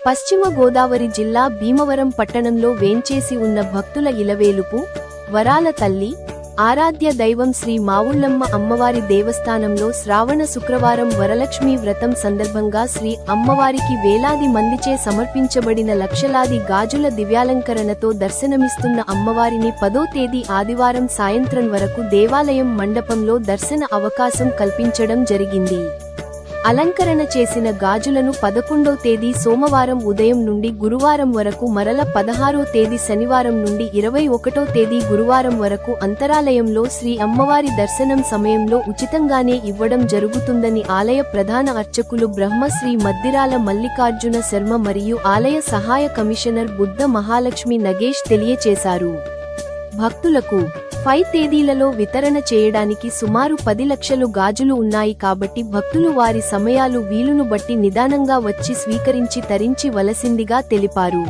పశ్చిమ గోదావరి జిల్లా భీమవరం పట్టణంలో వేంచేసి ఉన్న భక్తుల ఇలవేలుపు వరాల తల్లి ఆరాధ్య దైవం శ్రీ మావుళ్ళమ్మ అమ్మవారి దేవస్థానంలో శ్రావణ శుక్రవారం వరలక్ష్మీ వ్రతం సందర్భంగా శ్రీ అమ్మవారికి వేలాది మందిచే సమర్పించబడిన లక్షలాది గాజుల దివ్యాలంకరణతో దర్శనమిస్తున్న అమ్మవారిని 10వ తేదీ ఆదివారం సాయంత్రం వరకు దేవాలయం మండపంలో దర్శన అవకాశం కల్పించడం జరిగింది. అలంకరణ చేసిన గాజులను 11వ తేదీ సోమవారం ఉదయం నుండి గురువారం వరకు, మరల 16వ తేదీ శనివారం నుండి 21వ తేదీ గురువారం వరకు అంతరాలయంలో శ్రీ అమ్మవారి దర్శనం సమయంలో ఉచితంగానే ఇవ్వడం జరుగుతుందని ఆలయ ప్రధాన అర్చకులు బ్రహ్మశ్రీ మద్దిరాల మల్లికార్జున శర్మ మరియు ఆలయ సహాయ కమిషనర్ బుద్ధ మహాలక్ష్మి నగేష్ తెలియచేశారు. భక్తులకు 5 తేదీలలో వితరణ చేయడానికి సుమారు 10 లక్షలు గాజులు ఉన్నాయి కాబట్టి భక్తులు వారి సమయాలు వీలును బట్టి నిదానంగా వచ్చి స్వీకరించి తరించి వలసిందిగా తెలిపారు.